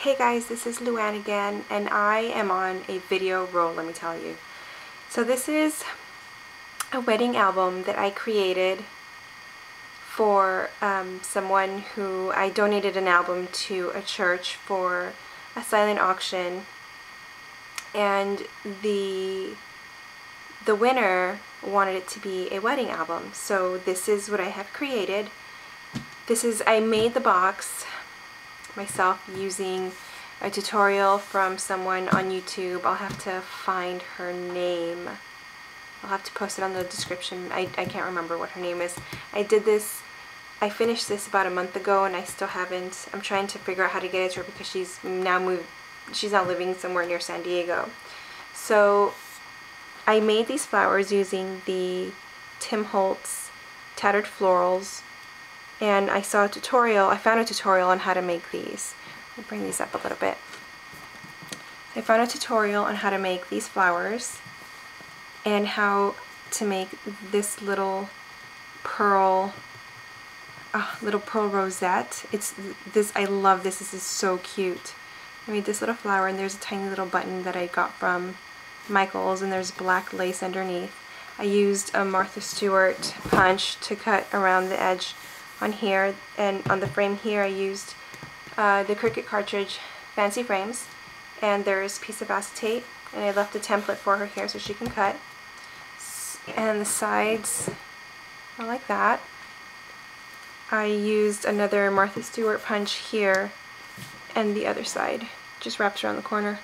Hey guys, this is Luann again, and I am on a video roll, let me tell you. So this is a wedding album that I created for someone who I donated an album to a church for a silent auction, and the winner wanted it to be a wedding album. So this is what I have created. I made the box myself using a tutorial from someone on YouTube. I'll have to find her name. I'll have to post it on the description. I can't remember what her name is. I finished this about a month ago and I still haven't. I'm trying to figure out how to get it to her because she's now living somewhere near San Diego. So I made these flowers using the Tim Holtz Tattered Florals, and I found a tutorial on how to make these. I'll bring these up a little bit. I found a tutorial on how to make these flowers and how to make this little pearl rosette. I love this. This is so cute. I made this little flower, and there's a tiny little button that I got from Michael's, and there's black lace underneath. I used a Martha Stewart punch to cut around the edge on here, and on the frame here I used the Cricut cartridge Fancy Frames, and there's a piece of acetate, and I left a template for her here so she can cut. And the sides are like that. I used another Martha Stewart punch here, and the other side just wraps around the corner.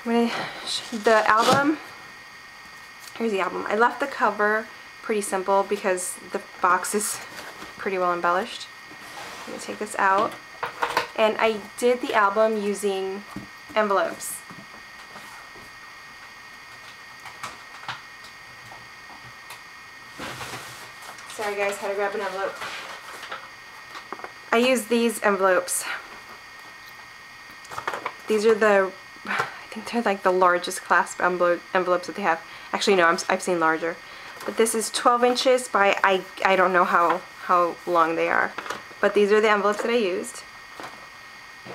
The album, here's the album. I left the cover pretty simple because the box is pretty well embellished. I'm going to take this out, and I did the album using envelopes. Sorry guys, had to grab an envelope. I used these envelopes. These are I think they're like the largest clasp envelopes that they have. Actually no, I've seen larger. But this is 12 inches by, I don't know how long they are. But these are the envelopes that I used.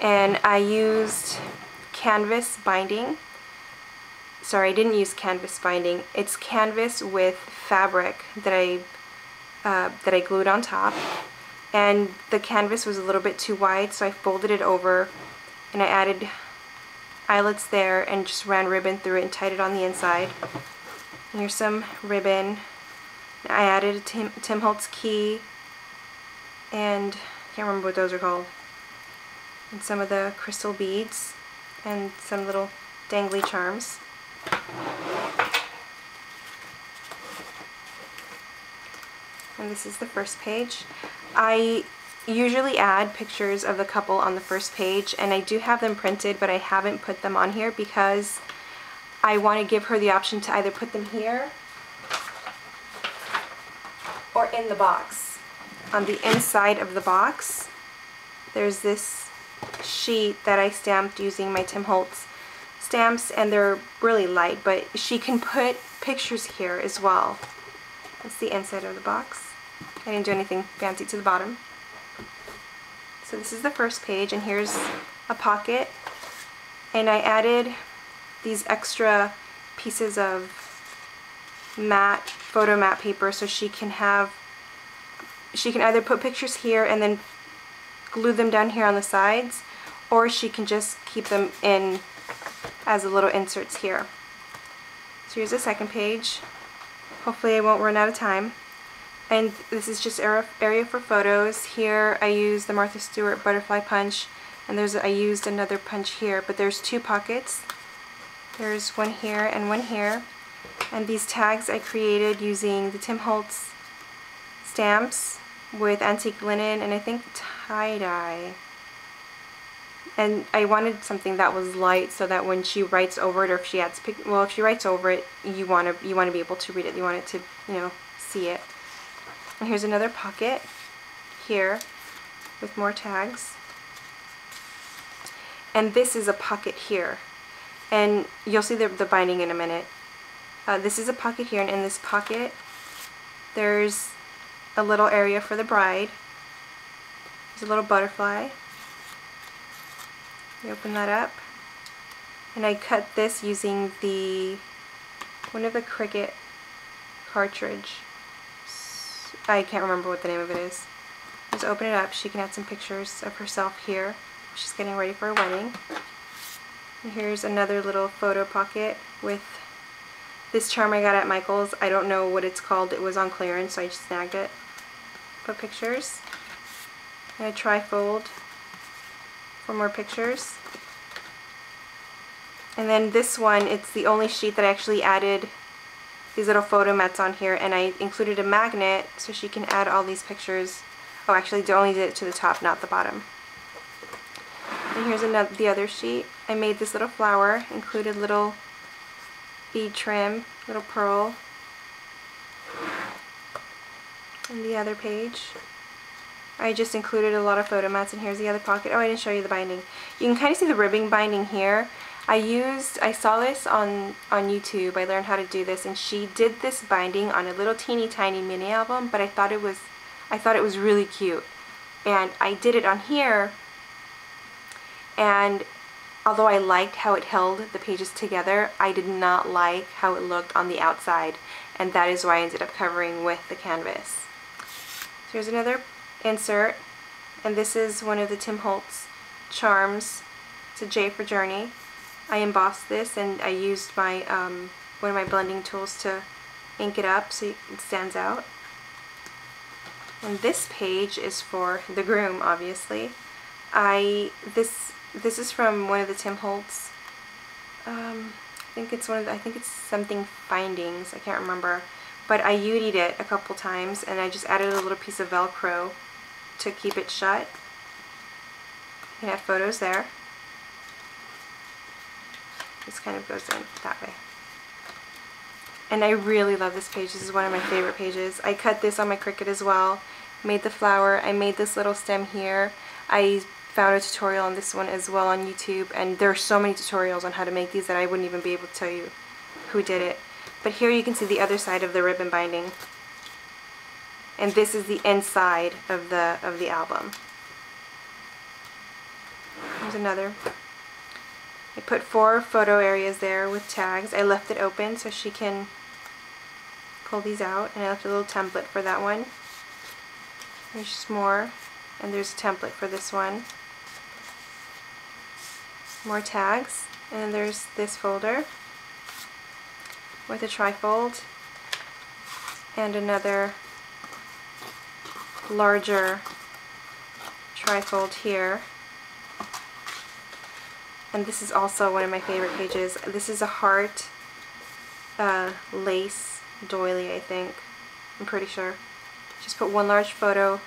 And I used canvas binding. Sorry, I didn't use canvas binding. It's canvas with fabric that I glued on top. And the canvas was a little bit too wide, so I folded it over and I added eyelets there and just ran ribbon through it and tied it on the inside. Here's some ribbon. I added a Tim Holtz key, and I can't remember what those are called, and some of the crystal beads and some little dangly charms. And this is the first page. I usually add pictures of the couple on the first page, and I do have them printed, but I haven't put them on here because I want to give her the option to either put them here or in the box. On the inside of the box, there's this sheet that I stamped using my Tim Holtz stamps, and they're really light, but she can put pictures here as well. That's the inside of the box. I didn't do anything fancy to the bottom. So this is the first page, and here's a pocket, and I added these extra pieces of photo matte paper so she can either put pictures here and then glue them down here on the sides, or she can just keep them in as a little inserts here. So here's the second page. Hopefully I won't run out of time. And this is just area for photos. Here I used the Martha Stewart butterfly punch, and I used another punch here, but there's two pockets. There's one here and one here. And these tags I created using the Tim Holtz stamps with antique linen and I think tie-dye. And I wanted something that was light so that when she writes over it, or if she adds if she writes over it, you want to be able to read it. You want it to, see it. And here's another pocket here with more tags. And this is a pocket here. And you'll see the binding in a minute. This is a pocket here, and in this pocket there's a little area for the bride. There's a little butterfly. You open that up, and I cut this using one of the Cricut cartridge. I can't remember what the name of it is. Just open it up. She can add some pictures of herself here. She's getting ready for a wedding. And here's another little photo pocket with this charm I got at Michael's. I don't know what it's called. It was on clearance, so I just snagged it. Put pictures. And a trifold for more pictures. And then this one, it's the only sheet that I actually added these little photo mats on here, and I included a magnet so she can add all these pictures. Oh, actually, I only did it to the top, not the bottom. And here's the other sheet. I made this little flower, included little bead trim, little pearl. And the other page, I just included a lot of photo mats, and here's the other pocket. Oh, I didn't show you the binding. You can kind of see the ribbon binding here. I saw this on YouTube. I learned how to do this, and she did this binding on a little teeny tiny mini album, but I thought it was really cute. And I did it on here, and although I liked how it held the pages together, I did not like how it looked on the outside, and that is why I ended up covering with the canvas. So here's another insert, and this is one of the Tim Holtz charms. It's a J for Journey. I embossed this, and I used my one of my blending tools to ink it up so it stands out. And this page is for the groom, obviously. This is from one of the Tim Holtz. I think it's something Findings. I can't remember, but I UD'd it a couple times, and I just added a little piece of Velcro to keep it shut. You can add photos there. This kind of goes in that way. And I really love this page. This is one of my favorite pages. I cut this on my Cricut as well. Made the flower. I made this little stem here. I found a tutorial on this one as well on YouTube, and there are so many tutorials on how to make these that I wouldn't even be able to tell you who did it. But here you can see the other side of the ribbon binding. And this is the inside of the album. Here's another. I put 4 photo areas there with tags. I left it open so she can pull these out, and I left a little template for that one. There's just more, and there's a template for this one. More tags, and then there's this folder with a trifold and another larger trifold here. And this is also one of my favorite pages. This is a heart lace doily, I think. I'm pretty sure. Just put one large photo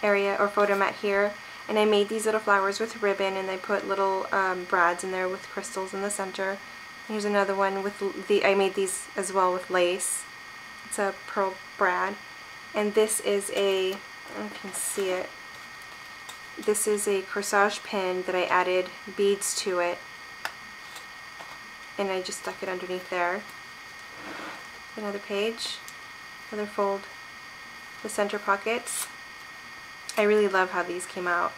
area or photo mat here, and I made these little flowers with ribbon, and I put little brads in there with crystals in the center. Here's another one with I made these as well with lace. It's a pearl brad, and this is a, I don't know if you can see it. This is a corsage pin that I added beads to it, and I just stuck it underneath there. Another page, another fold, the center pockets. I really love how these came out.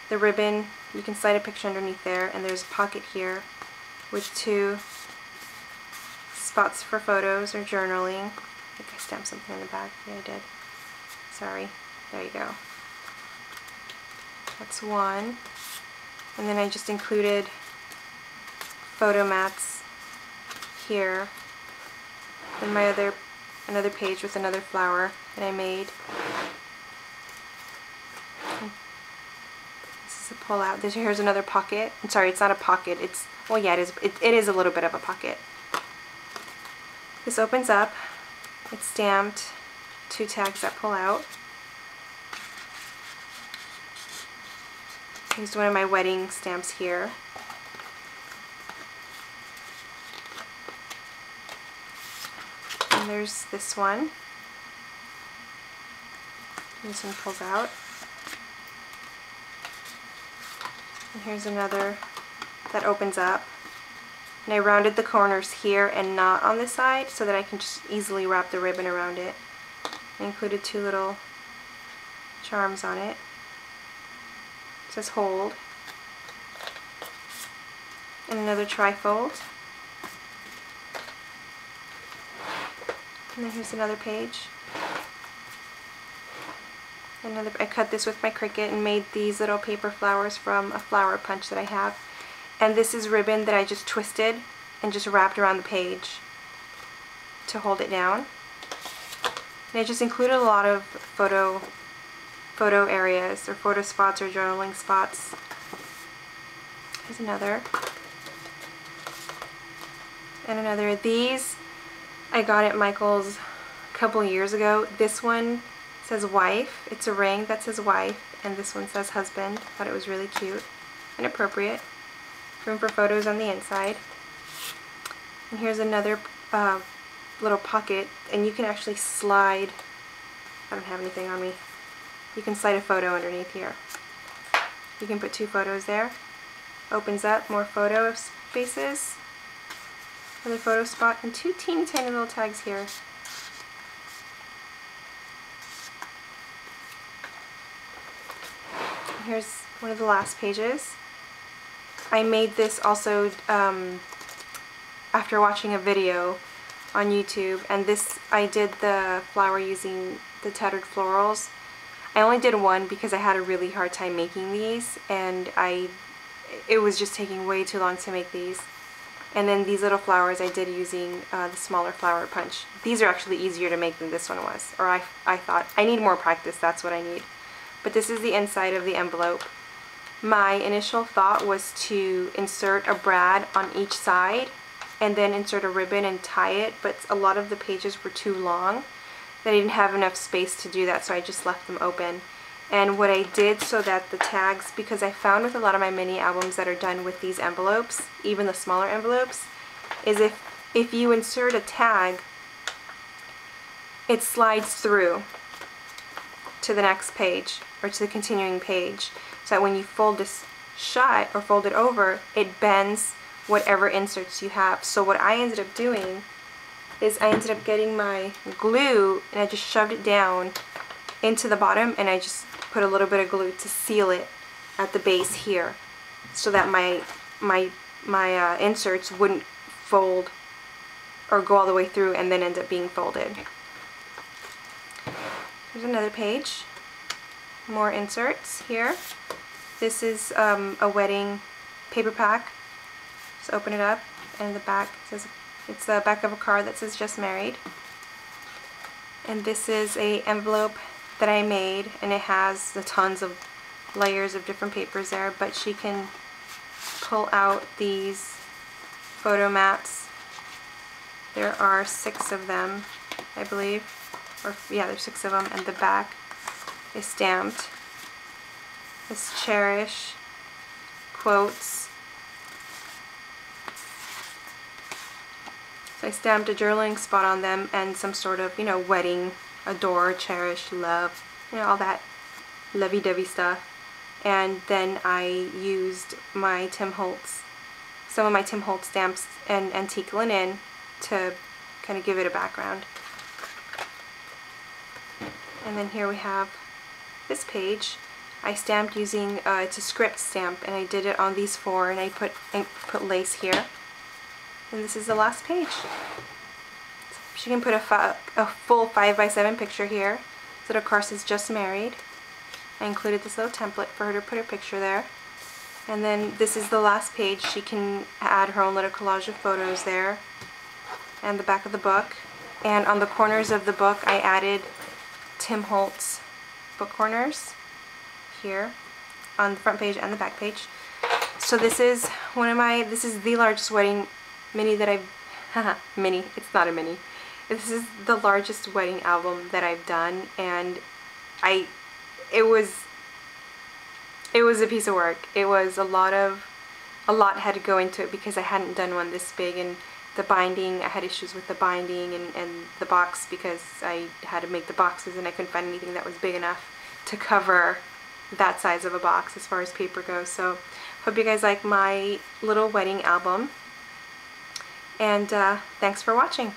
The ribbon, you can slide a picture underneath there, and there's a pocket here with 2 spots for photos or journaling. I think I stamped something on the back. Yeah, I did. Sorry. There you go. That's one. And then I just included photo mats here. And my another page with another flower that I made. This is a pull out. Here's another pocket. I'm sorry, it's not a pocket. It's, well, yeah, it is. It is a little bit of a pocket. This opens up. It's stamped. 2 tags that pull out. Here's one of my wedding stamps here. And there's this one. This one pulls out. And here's another that opens up. And I rounded the corners here and not on this side so that I can just easily wrap the ribbon around it. I included 2 little charms on it. It says hold. and another trifold. And then here's another page. I cut this with my Cricut and made these little paper flowers from a flower punch that I have. And this is ribbon that I just twisted and just wrapped around the page to hold it down. And I just included a lot of photo areas or photo spots or journaling spots. Here's another. And another. These I got at Michael's a couple years ago. This one says wife. It's a ring that says wife, and this one says husband. I thought it was really cute and appropriate. Room for photos on the inside. And here's another little pocket, and you can actually slide. I don't have anything on me. You can slide a photo underneath here. You can put 2 photos there. Opens up, more photo spaces. Another photo spot, and 2 teeny tiny little tags here. And here's one of the last pages. I made this also after watching a video on YouTube, and this I did the flower using the tattered florals. I only did one because I had a really hard time making these, and it was just taking way too long to make these. And then these little flowers I did using the smaller flower punch. These are actually easier to make than this one was, or I thought. I need more practice, that's what I need. But this is the inside of the envelope. My initial thought was to insert a brad on each side and then insert a ribbon and tie it, but a lot of the pages were too long that I didn't have enough space to do that, so I just left them open. And what I did so that the tags, because I found with a lot of my mini albums that are done with these envelopes, even the smaller envelopes, is if you insert a tag, it slides through to the next page or to the continuing page, so that when you fold this shut or fold it over, it bends whatever inserts you have. So what I ended up doing is I ended up getting my glue and I just shoved it down into the bottom, and I just put a little bit of glue to seal it at the base here, so that my inserts wouldn't fold or go all the way through and then end up being folded. Here's another page. More inserts here. This is a wedding paper pack. Just open it up, and the back says, it's the back of a card that says just married. And this is a envelope that I made, and it has the tons of layers of different papers there, but she can pull out these photo mats. There are 6 of them, I believe, or yeah, there's 6 of them, and the back is stamped. This cherish quotes. So I stamped a journaling spot on them and some sort of, you know, wedding, adore, cherish, love, you know, all that lovey-dovey stuff. And then I used my some of my Tim Holtz stamps and antique linen to kind of give it a background. And then here we have this page. I stamped using, it's a script stamp, and I did it on these 4, and I put lace here. And this is the last page. She can put a full 5x7 picture here. So of course is just married. I included this little template for her to put her picture there. And then this is the last page. She can add her own little collage of photos there. And the back of the book. And on the corners of the book I added Tim Holtz book corners here on the front page and the back page. So this is this is the largest wedding mini that I've, mini, it's not a mini. This is the largest wedding album that I've done, and it was a piece of work. It was a lot had to go into it because I hadn't done one this big, and the binding, I had issues with the binding and the box because I had to make the boxes and I couldn't find anything that was big enough to cover that size of a box as far as paper goes. So hope you guys like my little wedding album, and thanks for watching.